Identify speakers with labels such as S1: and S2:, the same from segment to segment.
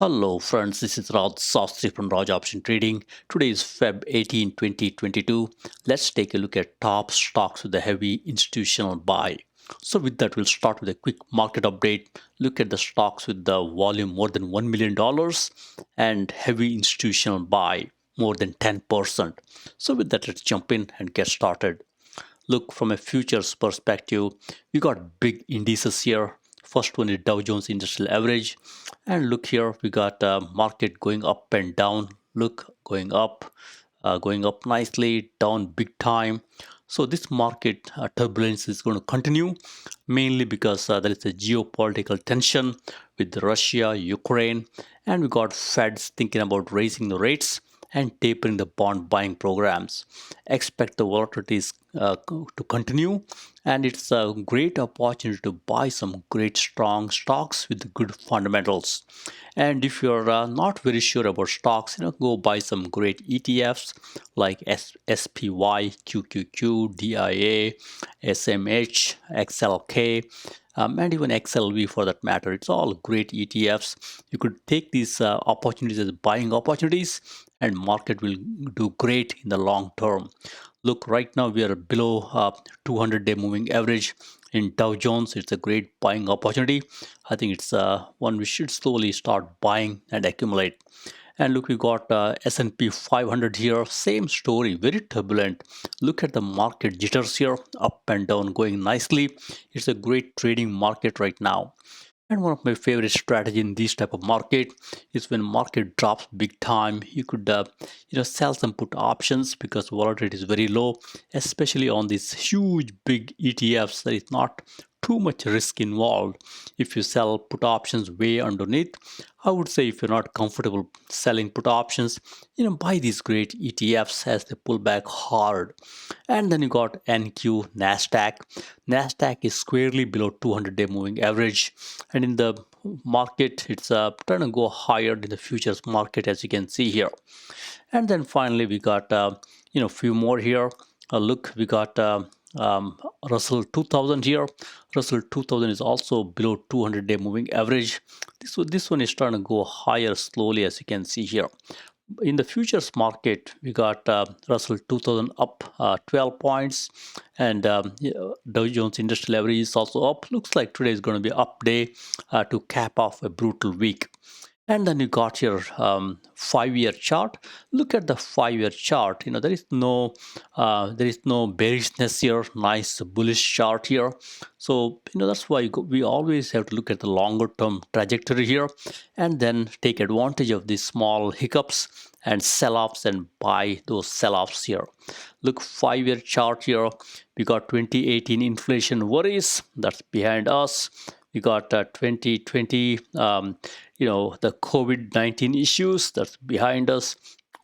S1: Hello friends, this is Raj Sastry from Raj Option Trading. Today is Feb 18, 2022. Let's take a look at top stocks with a heavy institutional buy. So with that, we'll start with a quick market update. Look at the stocks with the volume more than $1 million and heavy institutional buy more than 10%. So with that, let's jump in and get started. Look, from a futures perspective, we got big indices here. First one is Dow Jones Industrial Average, and look here, we got market going up and down. Look, going up nicely, down big time. So this market turbulence is going to continue, mainly because there is a geopolitical tension with Russia, Ukraine, and we got Feds thinking about raising the rates and tapering the bond buying programs. Expect the volatilities to continue, and it's a great opportunity to buy some great strong stocks with good fundamentals. And if you're not very sure about stocks, go buy some great ETFs like SPY, QQQ, DIA, SMH, XLK, and even XLV for that matter. It's all great ETFs. You could take these opportunities as buying opportunities, and market will do great in the long term. Look, right now we are below 200-day moving average in Dow Jones. It's a great buying opportunity. I think it's one we should slowly start buying and accumulate. And look, we got S&P 500 here. Same story, very turbulent. Look at the market jitters here, up and down, going nicely. It's a great trading market right now. And one of my favorite strategy in this type of market is when market drops big time, you could sell some put options because volatility is very low, especially on these huge big ETFs. There is not too much risk involved. If you sell put options way underneath, I would say if you're not comfortable selling put options, buy these great ETFs as they pull back hard. And then you got NQ, Nasdaq. Nasdaq is squarely below 200-day moving average, and in the market, it's trying to go higher in the futures market, as you can see here. And then finally, we got a few more here. Look, we got Russell 2000 here. Russell 2000 is also below 200-day moving average. This one is trying to go higher slowly, as you can see here. In the futures market, we got Russell 2000 up 12 points, and Dow Jones Industrial Average is also up. Looks like today is going to be up day to cap off a brutal week. And then you got your 5-year chart. Look at the 5-year chart. There is no bearishness here. Nice bullish chart here. So that's why we always have to look at the longer term trajectory here, and then take advantage of these small hiccups and sell-offs and buy those sell-offs here. Look, 5-year chart here. We got 2018 inflation worries that's behind us. We got 2020, the COVID-19 issues that's behind us.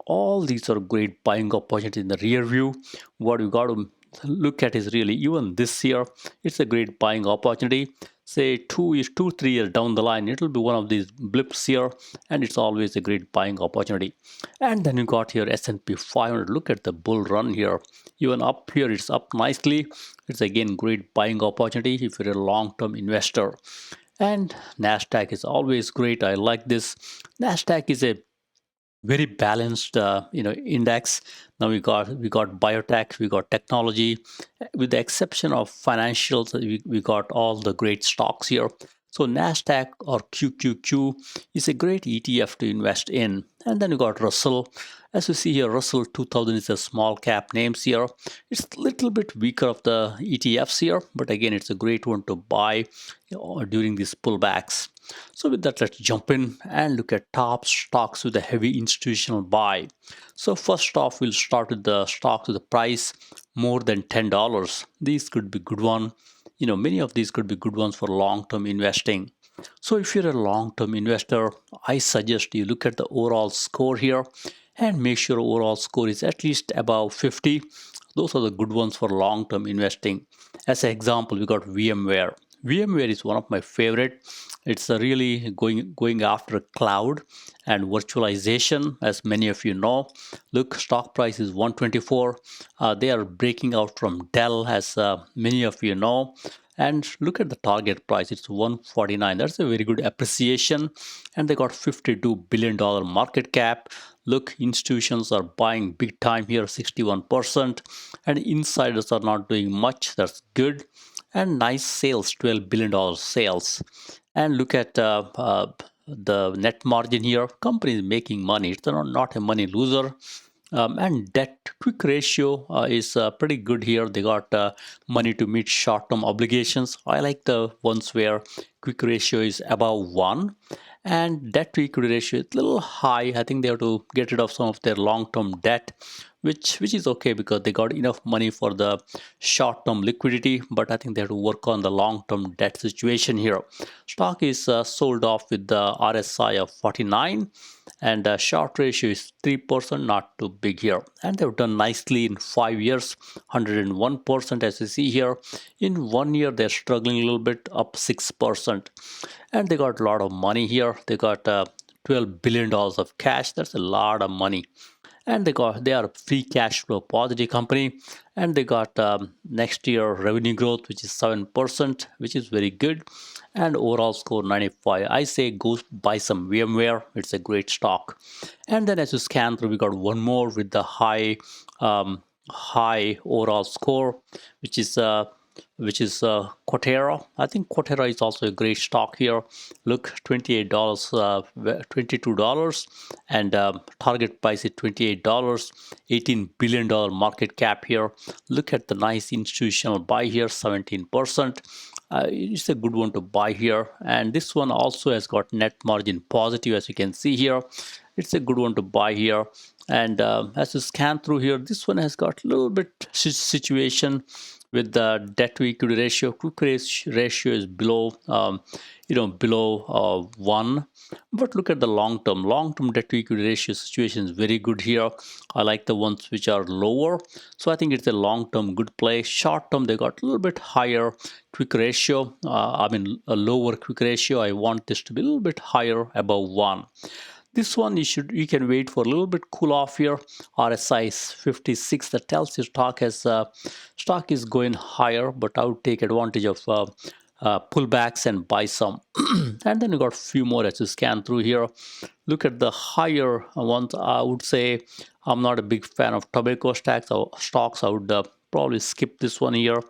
S1: All these are great buying opportunities in the rear view. What you got to look at is really even this year, it's a great buying opportunity. Say 3 years down the line, it'll be one of these blips here, and it's always a great buying opportunity. And then you got here S&P 500. Look at the bull run here. Even up here, it's up nicely. It's again great buying opportunity if you're a long-term investor. And Nasdaq is always great. I like this. Nasdaq is a very balanced index. Now we got biotech, we got technology. With the exception of financials, we got all the great stocks here. So Nasdaq or QQQ is a great ETF to invest in. And then you got Russell. As you see here, Russell 2000 is a small cap names here. It's a little bit weaker of the ETFs here, but again, it's a great one to buy during these pullbacks. So with that, let's jump in and look at top stocks with a heavy institutional buy. So first off, we'll start with the stocks with the price more than $10. These could be good one. Many of these could be good ones for long-term investing. So if you're a long-term investor, I suggest you look at the overall score here and make sure overall score is at least above 50. Those are the good ones for long-term investing. As an example, we got VMware. VMware is one of my favorite. It's really going after cloud and virtualization, as many of you know. Look, stock price is 124. They are breaking out from Dell, as many of you know. And look at the target price, it's 149. That's a very good appreciation. And they got $52 billion market cap. Look, institutions are buying big time here, 61%, and insiders are not doing much. That's good. And nice sales, $12 billion sales. And look at the net margin here. Company is making money, it's not a money loser. And debt quick ratio is pretty good here. They got money to meet short-term obligations. I like the ones where quick ratio is above 1, and debt to equity ratio is a little high. I think they have to get rid of some of their long-term debt, which is okay because they got enough money for the short-term liquidity, but I think they have to work on the long-term debt situation here. Stock is sold off with the RSI of 49, and short ratio is 3%, not too big here. And they've done nicely in 5 years, 101%, as you see here. In 1 year they're struggling a little bit, up 6%. And they got a lot of money here. They got $12 billion of cash. That's a lot of money. And they are a free cash flow positive company, and they got next year revenue growth, which is 7%, which is very good, and overall score 95. I say go buy some VMware, it's a great stock. And then as you scan through, we got one more with the high overall score, which is Kotero. I think Kotero is also a great stock here. Look, $28, $22, and target price is $28, $18 billion market cap here. Look at the nice institutional buy here, 17%. It's a good one to buy here. And this one also has got net margin positive, as you can see here. It's a good one to buy here. And as you scan through here, this one has got a little bit situation with the debt to equity ratio. Quick ratio is below below 1. But look at the long term debt to equity ratio situation is very good here. I like the ones which are lower, so I think it's a long term good play. Short term they got a little bit higher quick ratio, a lower quick ratio. I want this to be a little bit higher, above 1. This one you can wait for a little bit cool off here. RSI is 56. That tells you stock is going higher, but I would take advantage of pullbacks and buy some. And then you got a few more as you scan through here. Look at the higher ones. I would say I'm not a big fan of tobacco stocks. I would probably skip this one here,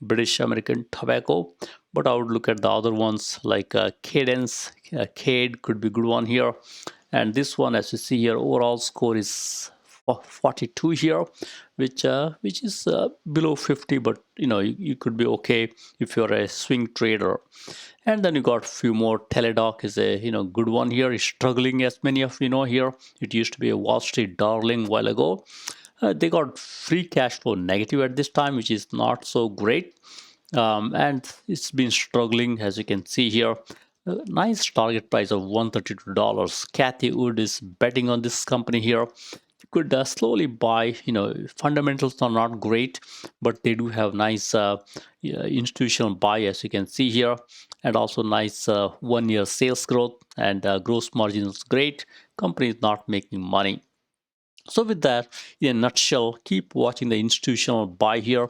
S1: British American Tobacco. But I would look at the other ones like Cadence. Cade could be a good one here. And this one, as you see here, overall score is 42 here, which is below 50, but you could be okay if you're a swing trader. And then you got a few more. Teladoc is a good one here. It's struggling, as many of you know here. It used to be a Wall Street darling a while ago. They got free cash flow negative at this time, which is not so great. And it's been struggling, as you can see here. Nice target price of $132. Kathy Wood is betting on this company here. You could slowly buy. Fundamentals are not great, but they do have nice institutional buy, as you can see here, and also nice 1 year sales growth, and gross margin is great. Company is not making money. So with that, in a nutshell, keep watching the institutional buy here.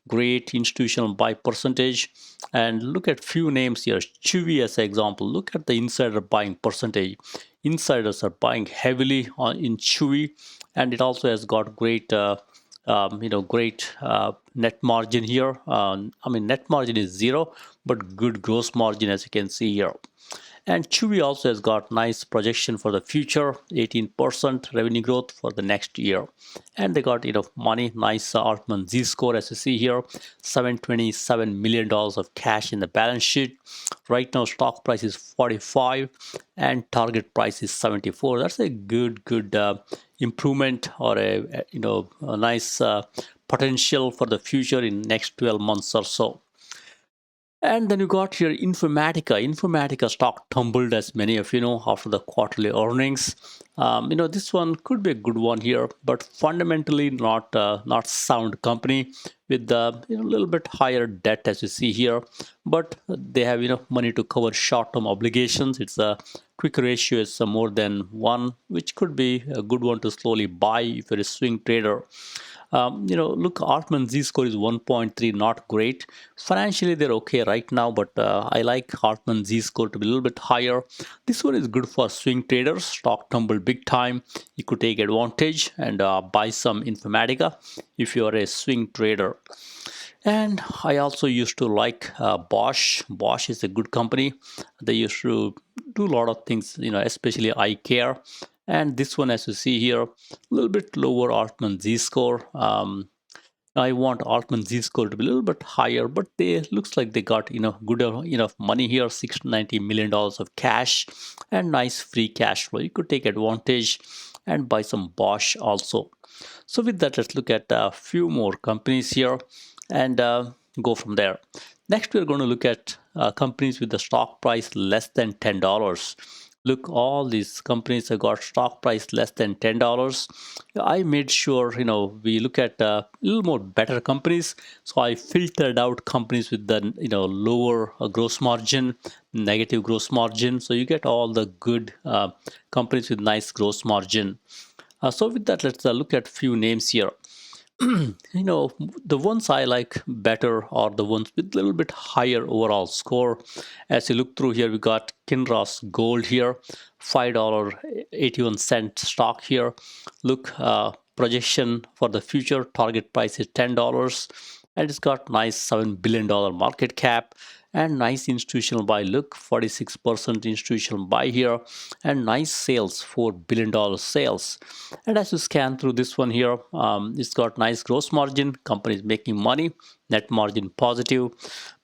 S1: Great institutional buy percentage. And look at few names here. Chewy as an example. Look at the insider buying percentage. Insiders are buying heavily in Chewy, and it also has got great net margin here. Net margin is 0, but good gross margin, as you can see here. And Chewy also has got nice projection for the future, 18% revenue growth for the next year. And they got enough money, nice Altman Z score, as you see here, $727 million of cash in the balance sheet. Right now stock price is 45 and target price is 74. That's a good improvement, or a nice potential for the future in next 12 months or so. And then you got here Informatica. Informatica stock tumbled, as many of you know, after the quarterly earnings. This one could be a good one here, but fundamentally not sound company, with a little bit higher debt, as you see here. But they have enough money to cover short-term obligations. It's a quick ratio is more than 1, which could be a good one to slowly buy if you're a swing trader. Look, Hartman Z-score is 1.3, not great. Financially, they're okay right now, but I like Hartman Z-score to be a little bit higher. This one is good for swing traders. Stock tumbled big time. You could take advantage and buy some Informatica if you are a swing trader. And I also used to like Bosch. Bosch is a good company. They used to do a lot of things, especially eye care. And this one, as you see here, a little bit lower Altman Z-score. I want Altman Z-score to be a little bit higher, but they looks like they got good enough money here, $690 million of cash and nice free cash flow. You could take advantage and buy some Bosch also. So with that, let's look at a few more companies here and go from there. Next, we're going to look at companies with the stock price less than $10. Look, all these companies have got stock price less than $10. I made sure, we look at a little more better companies. So I filtered out companies with the, lower gross margin, negative gross margin. So you get all the good companies with nice gross margin. So with that, let's look at few names here. The ones I like better are the ones with a little bit higher overall score. As you look through here, we got Kinross Gold here, $5.81 stock here. Look, projection for the future target price is $10, and it's got nice $7 billion market cap and nice institutional buy. Look, 46% institutional buy here and nice sales, $4 billion sales. And as you scan through this one here, it's got nice gross margin, company is making money, net margin positive.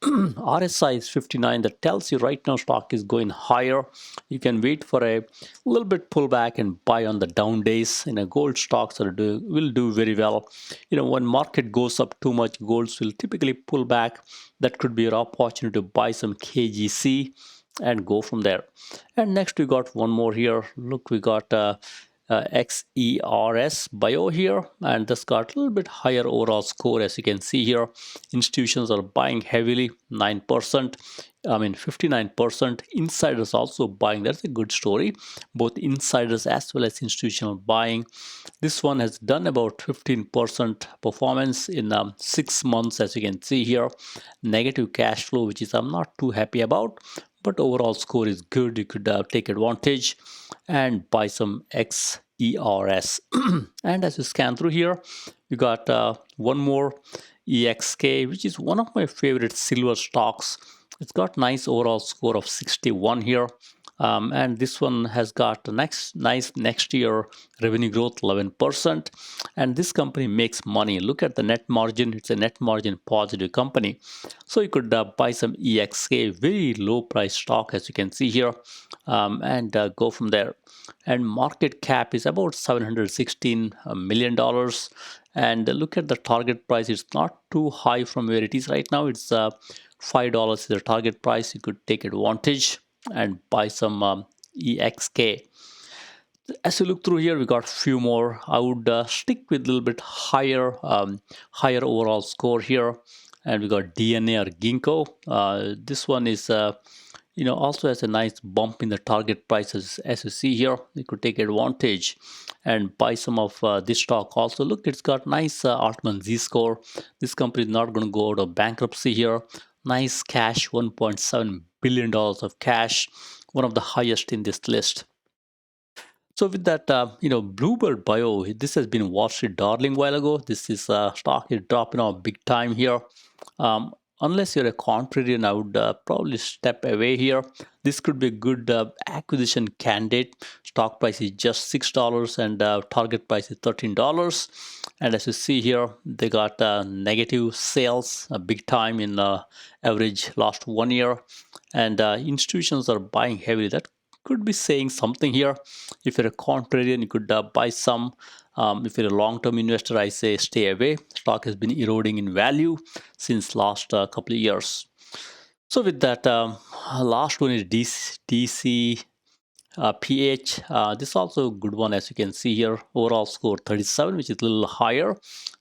S1: RSI is 59. That tells you right now stock is going higher. You can wait for a little bit pullback and buy on the down days. Gold stocks will do very well. When market goes up too much, golds will typically pull back. That could be your opportunity to buy some KGC and go from there. And next we got one more here. Look, we got XERS Bio here, and this got a little bit higher overall score. As you can see here, institutions are buying heavily, 9%. 59%. Insiders also buying. That's a good story. Both insiders as well as institutional buying. This one has done about 15% performance in 6 months, as you can see here. Negative cash flow, which is I'm not too happy about, but overall score is good. You could take advantage and buy some XERS. And as you scan through here, you got one more EXK, which is one of my favorite silver stocks. It's got nice overall score of 61 here. And this one has got a nice next year revenue growth 11%, and this company makes money. Look at the net margin. It's a net margin positive company, so you could buy some EXK, very low price stock, as you can see here, and go from there. And market cap is about $716 million. And look at the target price. It's not too high from where it is right now. It's $5 is the target price. You could take advantage and buy some EXK. As you look through here, we got a few more. I would stick with a little bit higher overall score here. And we got DNA or Ginkgo. This one is also has a nice bump in the target prices. As you see here, you could take advantage and buy some of this stock also. Look, it's got nice Altman Z score. This company is not going to go out of bankruptcy here. Nice cash, $1.7 billion of cash, one of the highest in this list. So with that, Bluebird Bio, this has been Wall Street darling while ago. This is stock is dropping off big time here. Unless you're a contrarian, I would probably step away here. This could be a good acquisition candidate. Stock price is just $6 and target price is $13. And as you see here, they got negative sales big time in average last 1 year. And institutions are buying heavily. That could be saying something here. If you're a contrarian, you could buy some. If you're a long-term investor, I say stay away. Stock has been eroding in value since last couple of years. So with that, last one is DC PH. This is also a good one, as you can see here. Overall score 37, which is a little higher.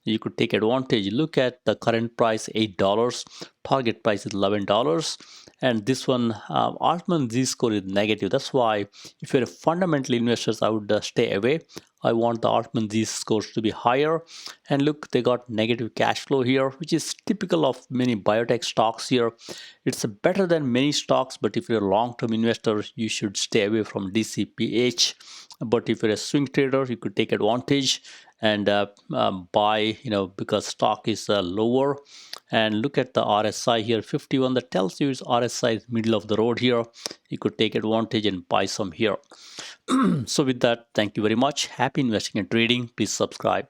S1: You could take advantage. Look at the current price, $8. Target price is $11. and this one Altman Z score is negative. That's why if you're a fundamental investors, I would stay away. I want the Altman Z scores to be higher. And look, they got negative cash flow here, which is typical of many biotech stocks here. It's better than many stocks, but if you're a long-term investor, you should stay away from DCPH. But if you're a swing trader, you could take advantage and buy, because stock is lower. And look at the RSI here, 51. That tells you it's RSI is middle of the road here. You could take advantage and buy some here. So with that, thank you very much. Happy investing and trading. Please subscribe.